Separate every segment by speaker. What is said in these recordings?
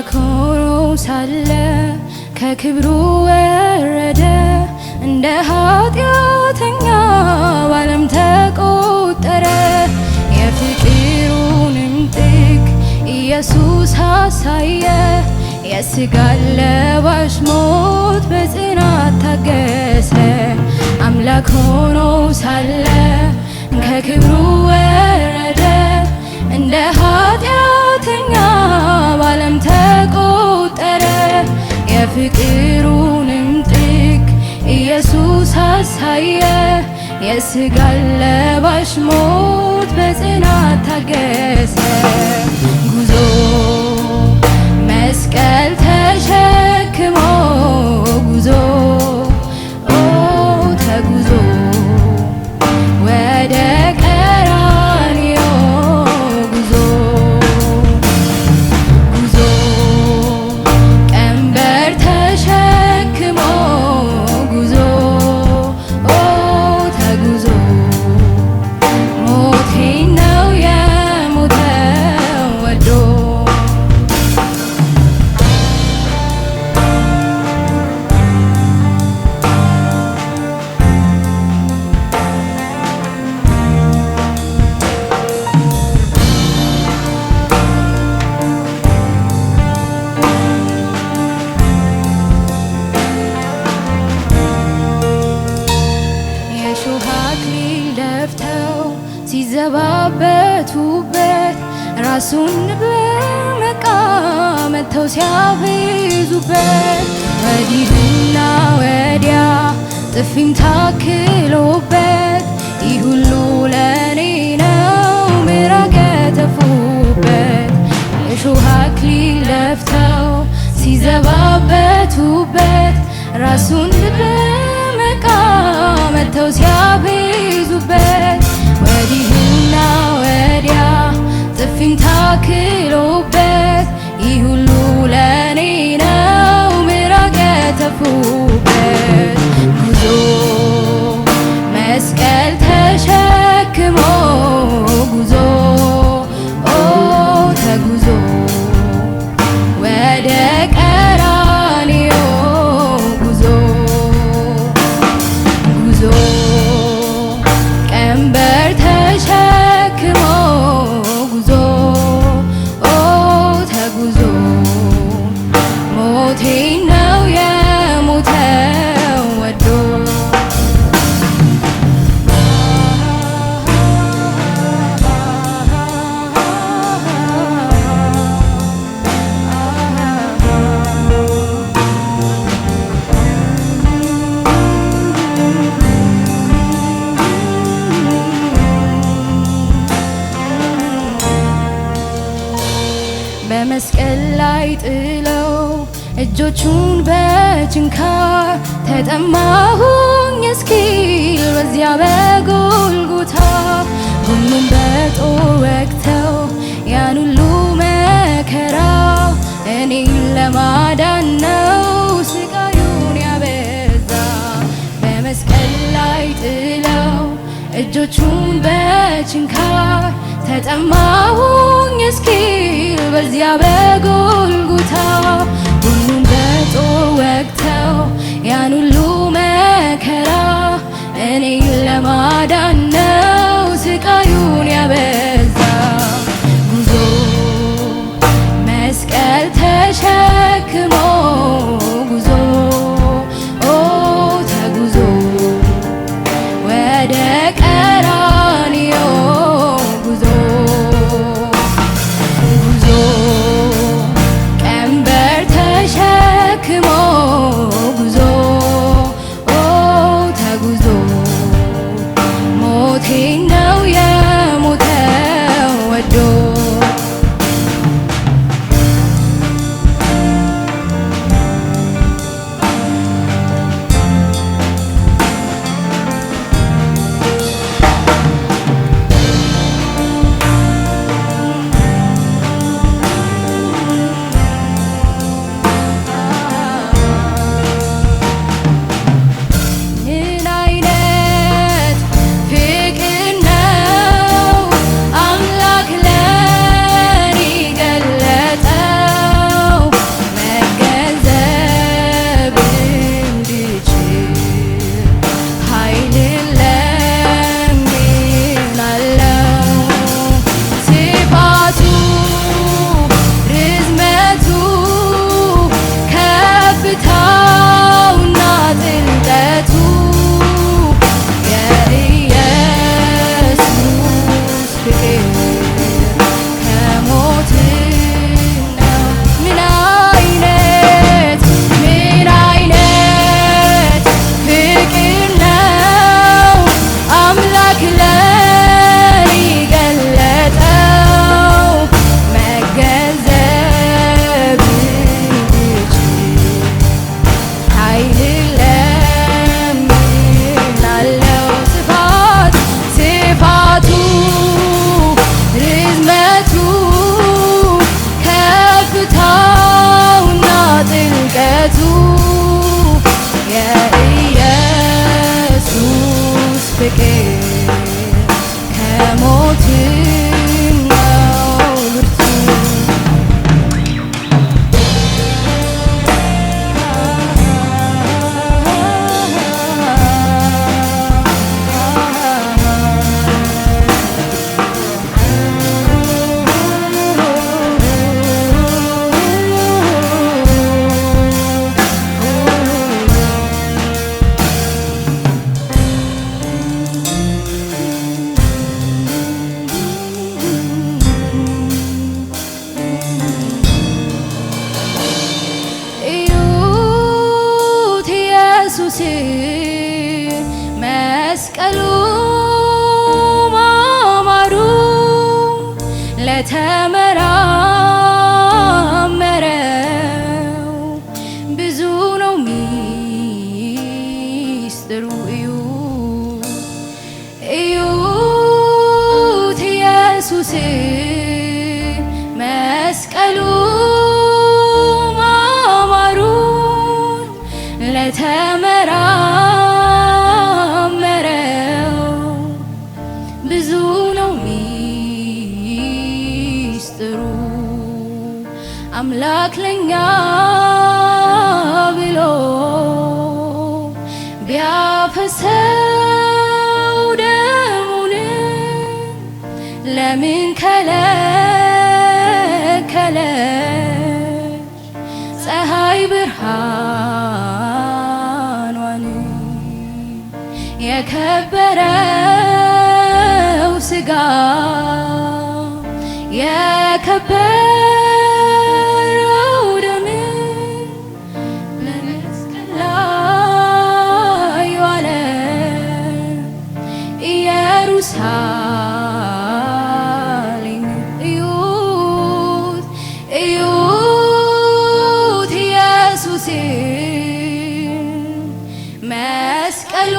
Speaker 1: አምላክ ሆኖ ሳለ ከክብሩ ወረደ እንደ ኃጢአተኛ ባለም ተቆጠረ የፍቅሩንም ጥግ ኢየሱስ አሳየ የሥጋ ለባሽ ሞት በጽናት ታገሰ አምላክ ሆኖ ሳለ ከክብሩ ወረደ እንደ ኃጢአተኛ ባለም ተቆጠረ የፍቅሩንም ጥግ ኢየሱስ አሳየ የሥጋ ለባሽ ሞት በጽናት ታገሰ ጉዞ መስቀል ተሸክሞ ጉዞ ተጉዞ ወደ ቀራንዮ ጉዞ ጉዞ ቀንበር ተሸክሞ ጉዞ ተጉዞ ሞቴን ነው የሞተው ወዶ ሲዘባበቱበት ራሱን በመቃ መተው ሲያበዙበት ወዲህና ወዲያ ጥፊም ታክሎበት ይህ ሁሉ ለኔ ነው ምራቅ የተፉበት የሾህ አክሊል ደፍተው ሲዘባበቱበት ራሱን በመቃ መተው ሲያበዙበት ወዲህና ወዲያ ጥፊም ታክሎበት ይህ ሁሉ ለኔ ነው ምራቅ የተፉበት ጉዞ መስቀል ተሸክሞ ጉዞ ተጉዞ ወደ ቀራንዮ ጉዞ ጉዞ ቀንበር ተሸክሞ ጉዞ ተጉዞ ሞቴን ነው የሞተው ወዶ በመስቀል ላይ ጥለው እጆቹን በችንካር ተጠማሁኝ እስኪል በዚያ በጎልጎታ ጎኑን በጦር ወግተው ያን ሁሉ መከራ እኔን ለማዳን ነው ስቃዩን ያበዛ በመስቀል ላይ ጥለው እጆቹን በችንካር ተጠማሁኝ እስኪል በዚያ በጎልጎታ ጎኑን በጦር ወግተው ያን ሁሉ መከራ እኔን ለማዳን ነው ስቃዩን ያበዛ ጉዞ መስቀል ተሸክሞ ጉዞ ተጉዞ ወደ ቀራንዮ ጉዞ ጉዞ ቀንበር ተሸክሞ ጉዞ ተጉዞ ሞቴን ነው የሞተው ወዶ ምሕረቱ የኢየሱስ ፍቅር ከሞትም ነው ብርቱ። መስቀሉ ማማሩ ለተመራመረው ብዙ ነው ሚስጥሩ። እዩት ኢየሱስን መስቀሉ ማማሩን ለተመራመረው ብዙ ነው ሚስጥሩ። አምላክ ለኛ ብሎ ቢያፈሰው ደሙን ለምን ከለከለች ፀሐይ ብርሃኗን? የከበረው ሥጋ የከበረው ደም በመስቀል ላይ ዋለ። ኢየሩሳሌም እዩት እዩት ኢየሱስን መስቀሉ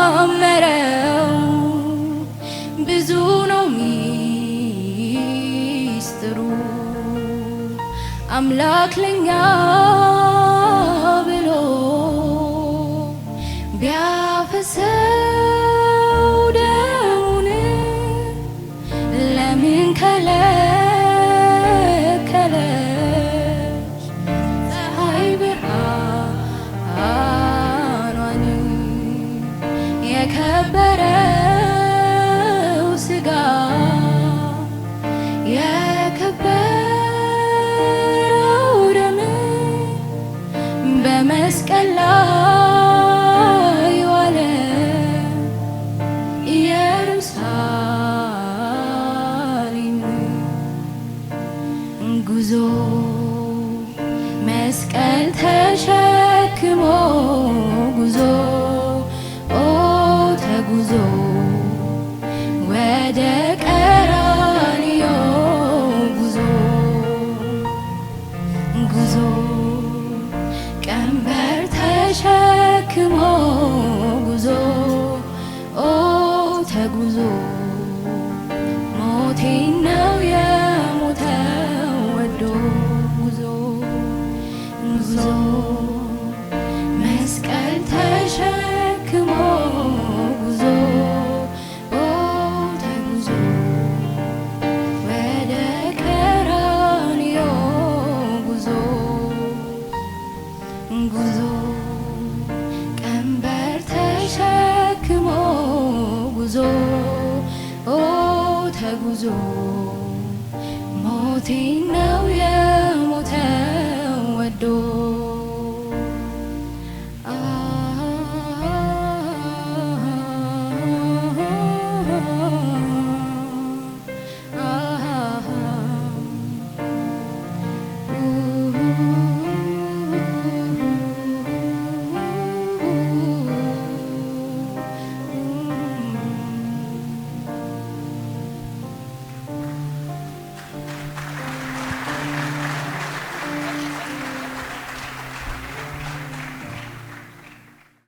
Speaker 1: ለተመራመረው ብዙ ነው ሚስጥሩ። አምላክ ለኛ ብሎ ቢያፈሰው ደሙን ለምን ከለከለች ፀሐይ ብርሃኗን? የከበረው ሥጋ የከበረው ደም በመስቀል ላይ ዋለ። ኢየሩሳሌም ጉዞ መስቀል ተሸክሞ ጉዞ ተጉዞ ወደ ቀራንዮ ጉዞ ጉዞ ቀንበር ተሸክሞ ጉዞ ተጉዞ ሞቴን ነው የሞተው ወዶ ጉዞ ጉዞ መስቀል ተሸክሞ ጉዞ ተጉዞ ወደ ቀራንዮ ጉዞ ጉዞ ቀንበር ተሸክሞ ጉዞ ተጉዞ ሞቴን ነው